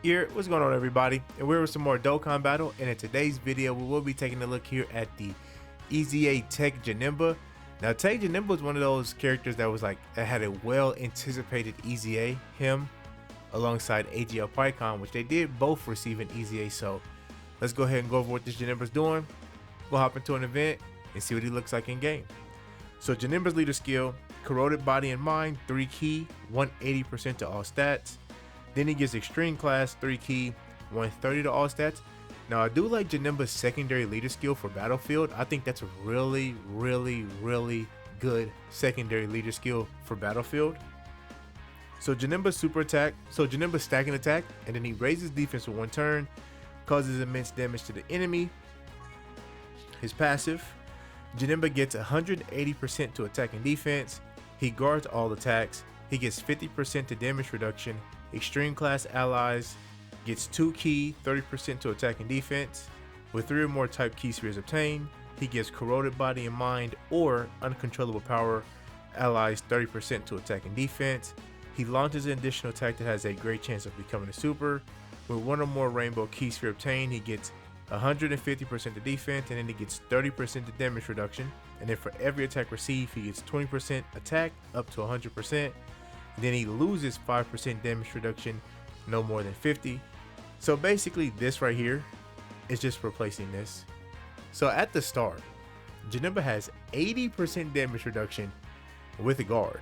Here, what's going on everybody? And we're with some more Dokkan battle, and in today's video we will be taking a look here at the Eza Teq Janemba. Now Teq Janemba is one of those characters that was like that had a well anticipated EZA, him alongside AGL PyCon, which they did both receive an EZA. So let's go ahead and go over what this Janemba's doing. We'll hop into an event and see what he looks like in game. So Janemba's leader skill, corroded body and mind, 3 key, 180% to all stats. Then he gets extreme class, 3 key, 130 to all stats. Now I do like Janemba's secondary leader skill for Battlefield. I think that's a really good secondary leader skill for Battlefield. So Janemba's super attack, Janemba's stacking attack, and then he raises defense for 1 turn, causes immense damage to the enemy. His passive, Janemba gets 180% to attack and defense. He guards all attacks. He gets 50% to damage reduction. Extreme class allies, gets 2 key, 30% to attack and defense. With 3 or more type key spheres obtained, he gets corroded body and mind or uncontrollable power allies, 30% to attack and defense. He launches an additional attack that has a great chance of becoming a super. With 1 or more rainbow key sphere obtained, he gets 150% to defense, and then he gets 30% to damage reduction. And then for every attack received, he gets 20% attack up to 100%. Then he loses 5% damage reduction, no more than 50. So basically this right here is just replacing this. So at the start, Janemba has 80% damage reduction with a guard.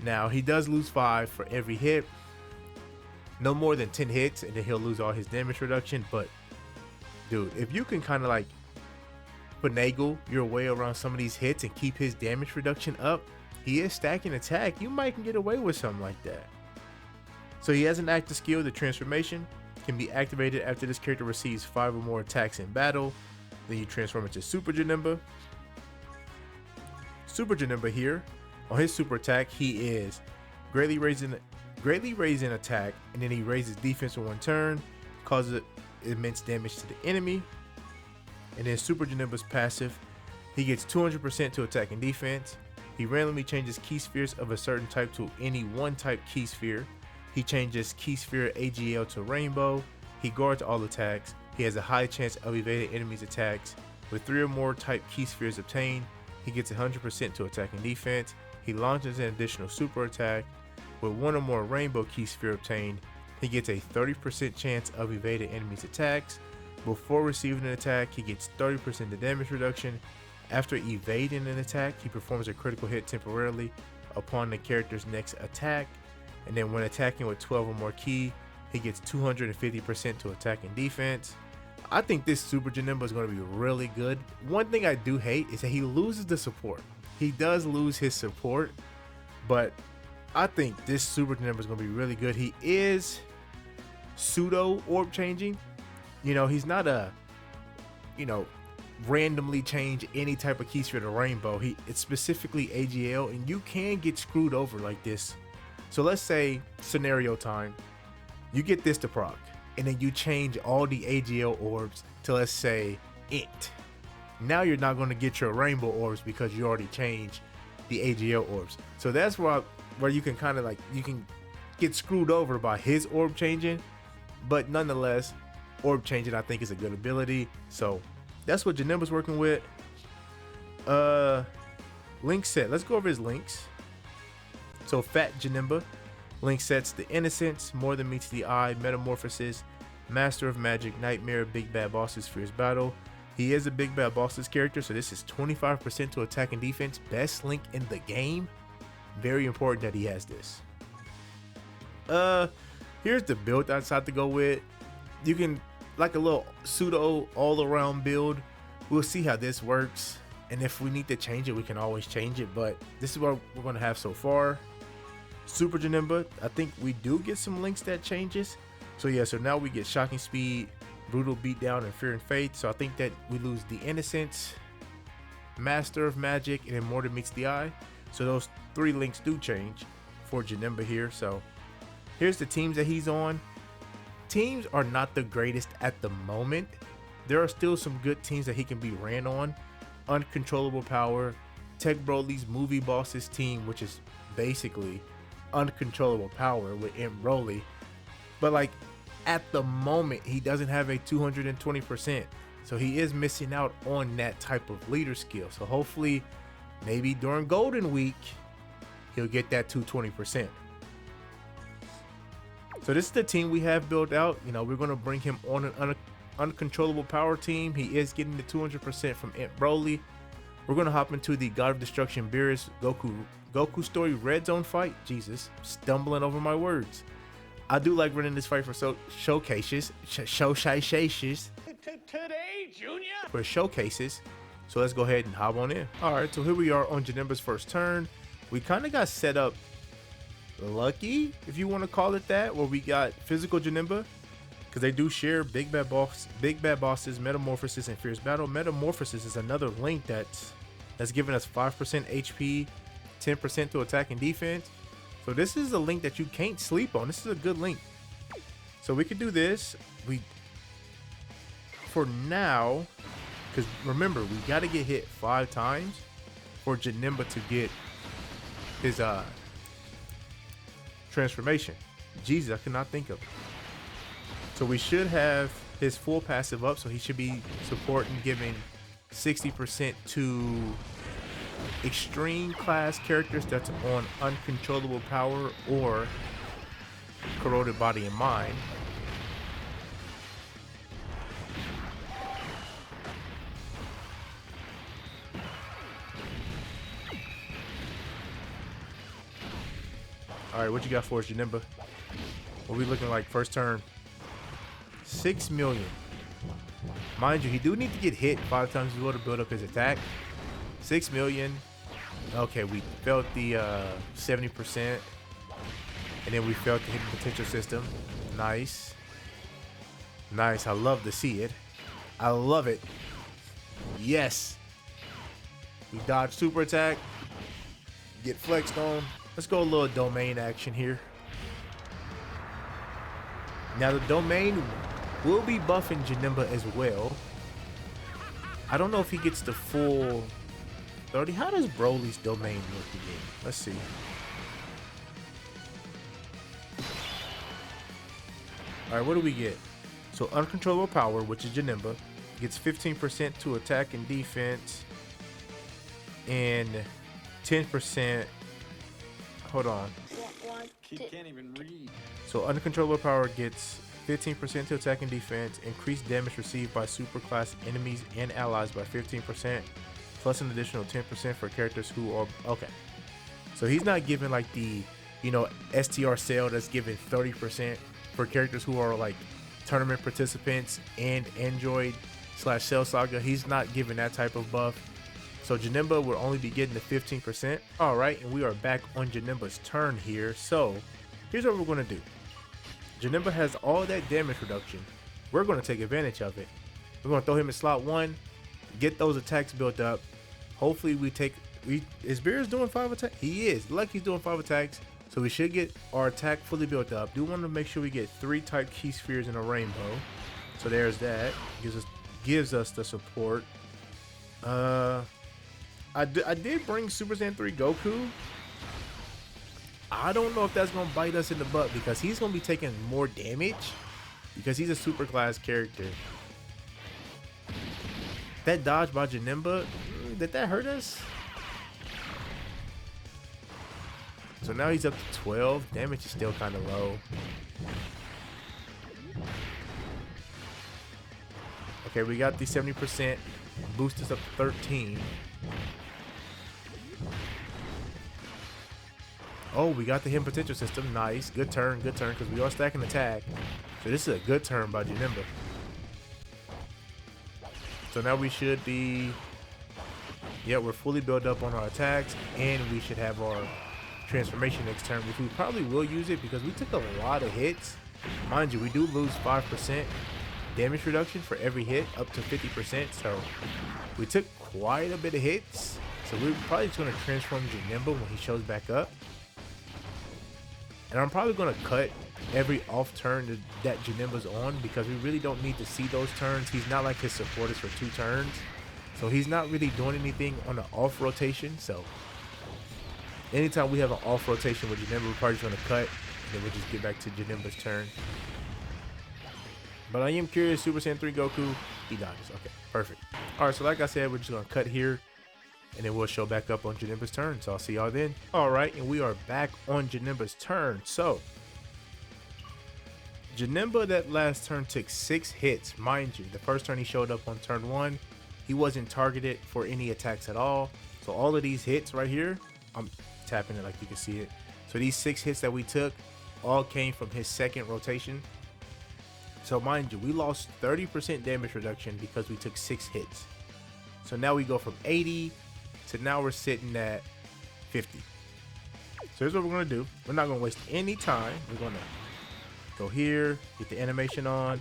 Now he does lose 5 for every hit, no more than 10 hits, and then he'll lose all his damage reduction. But dude, if you can kind of like finagle your way around some of these hits and keep his damage reduction up, he is stacking attack, you might can get away with something like that. So he has an active skill, the transformation can be activated after this character receives 5 or more attacks in battle. Then you transform into Super Janemba. Super Janemba here, on his super attack, he is greatly raising attack, and then he raises defense for 1 turn, causes immense damage to the enemy. And then Super Janemba's passive, he gets 200% to attack and defense. He randomly changes key spheres of a certain type to any 1 type key sphere. He changes key sphere AGL to rainbow. He guards all attacks. He has a high chance of evading enemies' attacks. With 3 or more type key spheres obtained, he gets 100% to attack and defense. He launches an additional super attack. With 1 or more rainbow key sphere obtained, he gets a 30% chance of evading enemies' attacks. Before receiving an attack, he gets 30% to damage reduction. After evading an attack, he performs a critical hit temporarily upon the character's next attack. And then when attacking with 12 or more key, he gets 250% to attack and defense. I think this Super Janemba is going to be really good. One thing I do hate is that he loses the support. He does lose his support, but I think this Super Janemba is going to be really good. He is pseudo orb changing. You know, he's not a, randomly change any type of key sphere to rainbow. It's specifically AGL, and you can get screwed over like this. So let's say scenario time, you get this to proc, and then you change all the AGL orbs to, let's say, int. Now you're not going to get your rainbow orbs because you already changed the AGL orbs. So that's where you can kind of like, you can get screwed over by his orb changing, but nonetheless, orb changing I think is a good ability. So that's what Janemba's working with. Link set. Let's go over his links. So Fat Janemba. Link sets: the Innocence, More Than Meets the Eye, Metamorphosis, Master of Magic, Nightmare, Big Bad Bosses, Fierce Battle. He is a Big Bad Bosses character, so this is 25% to attack and defense. Best link in the game. Very important that he has this. Here's the build I decided to go with. You can like a little pseudo all-around build. We'll see how this works, and if we need to change it, we can always change it, but this is what we're going to have so far. Super Janemba, I think we do get some link stat changes. So yeah, so now we get Shocking Speed, Brutal Beatdown, and Fear and Faith. So I think that we lose the Innocence, Master of Magic, and then More Than Meets the Eye. So those 3 links do change for Janemba here. So here's the teams that he's on. Teams are not the greatest at the moment. There are still some good teams that he can be ran on. Uncontrollable Power, Tech Broly's Movie Bosses team, which is basically Uncontrollable Power with M. Broly. But like at the moment he doesn't have a 220%. So he is missing out on that type of leader skill. So hopefully maybe during Golden Week, he'll get that 220%. So this is the team we have built out. You know, we're going to bring him on an uncontrollable power team. He is getting the 200% from Aunt Broly. We're going to hop into the God of Destruction Beerus Goku story red zone fight. Jesus, stumbling over my words. I do like running this fight for showcases. Today, Junior? For showcases. So let's go ahead and hop on in. All right, so here we are on Janemba's first turn. We kind of got set up lucky, if you want to call it that, where we got physical Janemba, because they do share big bad bosses, metamorphosis, and fierce battle. Metamorphosis is another link that's giving us 5% HP, 10% to attack and defense. So this is a link that you can't sleep on. This is a good link. So we could do this. For now, because remember, we got to get hit 5 times for Janemba to get his transformation. Jesus, I could not think of it. So we should have his full passive up, so he should be supporting, giving 60% to extreme class characters that's on uncontrollable power or corroded body and mind. All right, what you got for us, Janemba? What we looking like first turn? 6 million. Mind you, he do need to get hit 5 times as well to build up his attack. 6 million. Okay, we felt the 70%. And then we felt the hidden potential system. Nice. Nice. I love to see it. I love it. Yes. We dodge super attack. Get flexed on. Let's go a little domain action here. Now the domain will be buffing Janemba as well. I don't know if he gets the full 30. How does Broly's domain look again? Let's see. Alright, what do we get? So uncontrollable power, which is Janemba, gets 15% to attack and defense. And 10%. Hold on. Can't even read. So uncontrollable power gets 15% to attack and defense, increased damage received by superclass enemies and allies by 15%, plus an additional 10% for characters who are okay. So he's not giving like the, you know, STR sale that's giving 30% for characters who are like tournament participants and Android / Cell Saga. He's not giving that type of buff. So Janemba will only be getting the 15%. All right, and we are back on Janemba's turn here. So here's what we're going to do. Janemba has all that damage reduction. We're going to take advantage of it. We're going to throw him in slot 1, get those attacks built up. Hopefully is Beerus doing 5 attacks? He is. Like he's doing 5 attacks. So we should get our attack fully built up. Do want to make sure we get 3 type key spheres in a rainbow. So there's that. Gives us the support. I did bring Super Saiyan 3 Goku. I don't know if that's going to bite us in the butt because he's going to be taking more damage because he's a super class character. That dodge by Janemba, did that hurt us? So now he's up to 12. Damage is still kind of low. Okay, we got the 70%. Boost us up to 13. Oh, we got the hidden potential system. Nice. Good turn, because we are stacking attack. So this is a good turn by Janemba. So now we should be... Yeah, we're fully built up on our attacks, and we should have our transformation next turn, which we probably will use it because we took a lot of hits. Mind you, we do lose 5% damage reduction for every hit, up to 50%. So we took quite a bit of hits. So we're probably just going to transform Janemba when he shows back up. And I'm probably going to cut every off turn that Janemba's on because we really don't need to see those turns. He's not like his supporters for 2 turns. So he's not really doing anything on the off rotation. So anytime we have an off rotation with Janemba, we're probably just going to cut. And then we'll just get back to Janemba's turn. But I am curious, Super Saiyan 3 Goku, he dodges. Okay, perfect. All right, so like I said, we're just gonna cut here and then we'll show back up on Janemba's turn. So I'll see y'all then. All right, and we are back on Janemba's turn. So Janemba, that last turn, took 6 hits. Mind you, the first turn he showed up on turn 1, he wasn't targeted for any attacks at all. So all of these hits right here, I'm tapping it like you can see it. So these 6 hits that we took all came from his second rotation. So mind you, we lost 30% damage reduction because we took 6 hits. So now we go from 80 to now we're sitting at 50. So here's what we're gonna do. We're not gonna waste any time. We're gonna go here, get the animation on.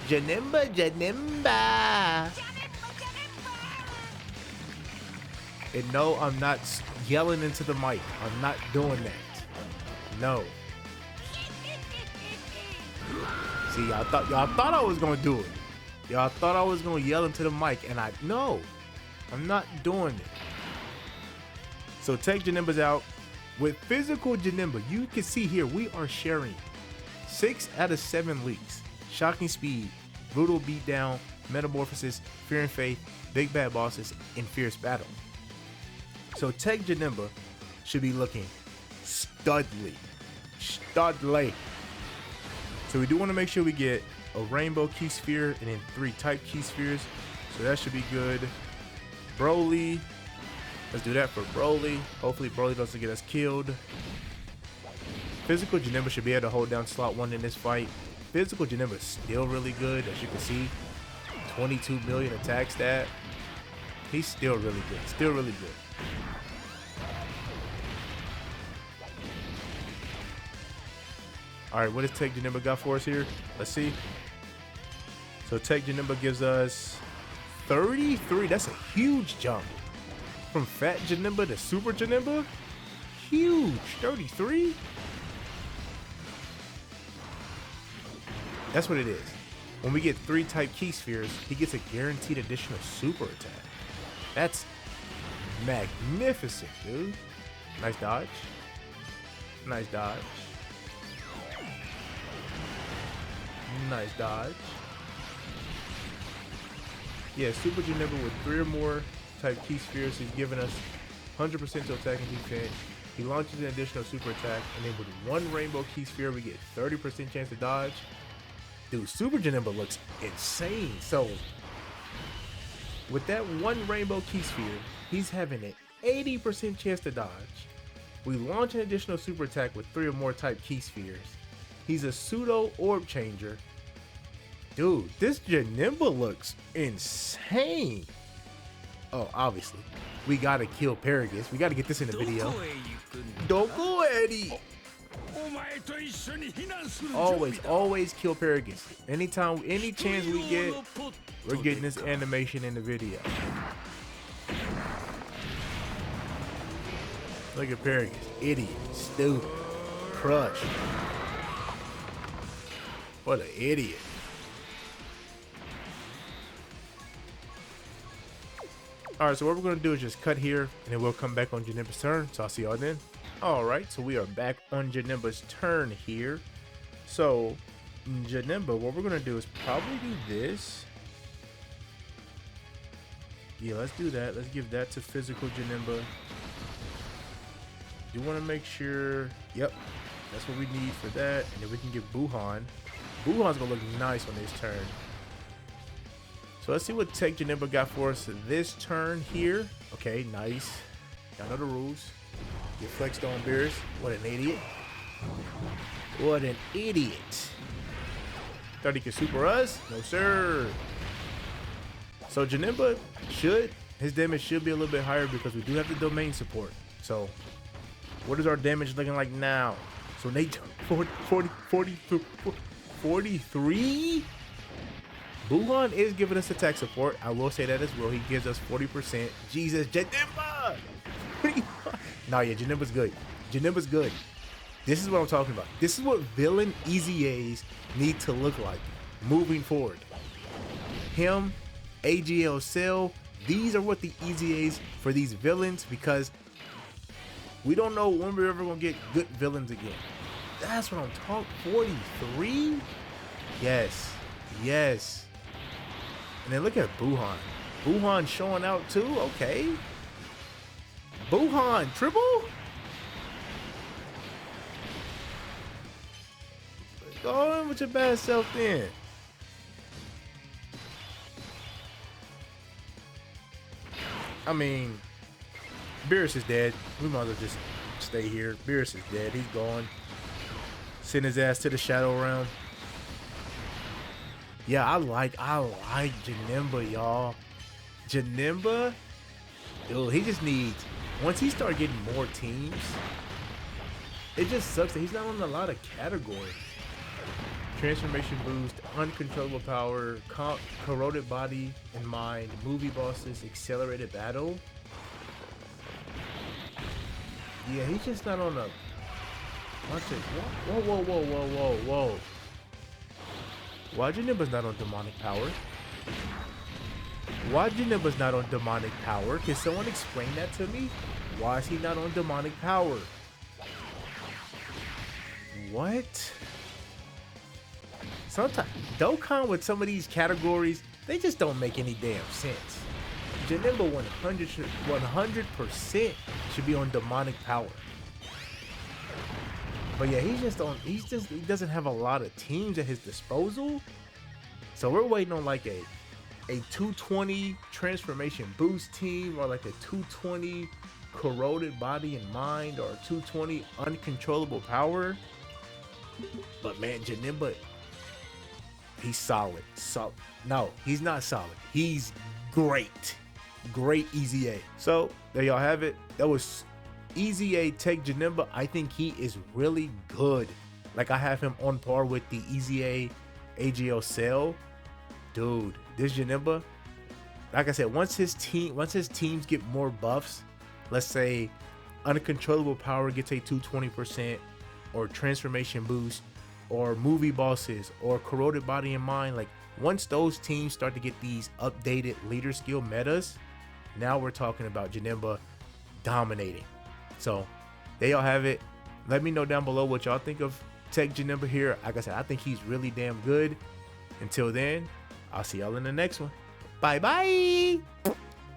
Janemba, Janemba. And no, I'm not yelling into the mic. I'm not doing that. No. See, y'all thought I was gonna do it. Y'all thought I was gonna yell into the mic, and no, I'm not doing it. So Teq Janemba's out. With physical Janemba, you can see here we are sharing 6 out of 7 leaks: shocking speed, brutal beatdown, metamorphosis, fear and faith, big bad bosses, and fierce battle. So Teq Janemba should be looking studly. So we do want to make sure we get a rainbow key sphere and then 3 type key spheres. So that should be good. Broly. Let's do that for Broly. Hopefully Broly doesn't get us killed. Physical Janemba should be able to hold down slot 1 in this fight. Physical Janemba is still really good, as you can see. 22 million attack stat. He's still really good. Still really good. All right, what does Teq Janemba got for us here? Let's see. So Teq Janemba gives us 33. That's a huge jump. From Fat Janemba to Super Janemba? Huge. 33? That's what it is. When we get 3 type key spheres, he gets a guaranteed additional super attack. That's magnificent, dude. Nice dodge. Nice dodge. Nice dodge. Yeah, Super Janemba with 3 or more type key spheres. He's giving us 100% to attack and defense. He launches an additional super attack, and then with 1 rainbow key sphere, we get 30% chance to dodge. Dude, Super Janemba looks insane. So with that 1 rainbow key sphere, he's having an 80% chance to dodge. We launch an additional super attack with 3 or more type key spheres. He's a pseudo orb changer. Dude, this Janemba looks insane. Oh, obviously, we gotta kill Paragus. We gotta get this in the video. Don't go, Eddie. Always kill Paragus. Anytime, any chance we get, we're getting this animation in the video. Look at Paragus. Idiot. Stupid. Crush. What an idiot. Alright, so what we're going to do is just cut here, and then we'll come back on Janemba's turn. So I'll see y'all then. Alright, so we are back on Janemba's turn here. So, Janemba, what we're going to do is probably do this. Yeah, let's do that. Let's give that to physical Janemba. Do want to make sure, yep, that's what we need for that. And then we can give Buhan. Buhan's going to look nice on this turn. So let's see what Teq Janemba got for us this turn here. Okay, nice. Y'all know the rules. Get flexed on Beerus. What an idiot. What an idiot. Thought he could super us? No, sir. So Janemba his damage should be a little bit higher because we do have the domain support. So what is our damage looking like now? So Nate, 43? Buhan is giving us attack support. I will say that as well. He gives us 40%. Jesus, Janemba! Nah, yeah, Janemba's good. Janemba's good. This is what I'm talking about. This is what villain EZAs need to look like moving forward. Him, AGL Cell, these are what the EZAs for these villains, because we don't know when we're ever going to get good villains again. That's what I'm talking. 43? Yes. Yes. And then look at Buhan. Buhan showing out too. Okay. Buhan triple. Go in with your bad self then. I mean, Beerus is dead. We might as well just stay here. Beerus is dead. He's gone. Send his ass to the Shadow Realm. Yeah, I like Janemba, y'all. Janemba, dude, he just needs, once he start getting more teams, it just sucks that he's not on a lot of categories. Transformation boost, uncontrollable power, corroded body and mind, movie bosses, accelerated battle. Yeah, he's just not on a bunch of, whoa. Why Janemba's not on demonic power? Why Janemba's not on demonic power? Can someone explain that to me? Why is he not on demonic power? What? Sometimes Dokkan with some of these categories, they just don't make any damn sense. Janemba 100% should be on demonic power. But yeah, he doesn't have a lot of teams at his disposal. So we're waiting on like a 220 transformation boost team, or like a 220 corroded body and mind, or a 220 uncontrollable power. But man, Janemba, he's solid. No, he's not solid. He's great. Great Eza. So there y'all have it. That was Eza Teq Janemba. I think he is really good. Like, I have him on par with the Eza AGL Cell. Dude, this Janemba, like I said, once his teams get more buffs, let's say uncontrollable power gets a 220%, or transformation boost, or movie bosses, or corroded body and mind, like once those teams start to get these updated leader skill metas, now we're talking about Janemba dominating. So there y'all have it. Let me know down below what y'all think of Teq Janemba here. Like I said, I think he's really damn good. Until then, I'll see y'all in the next one. Bye bye.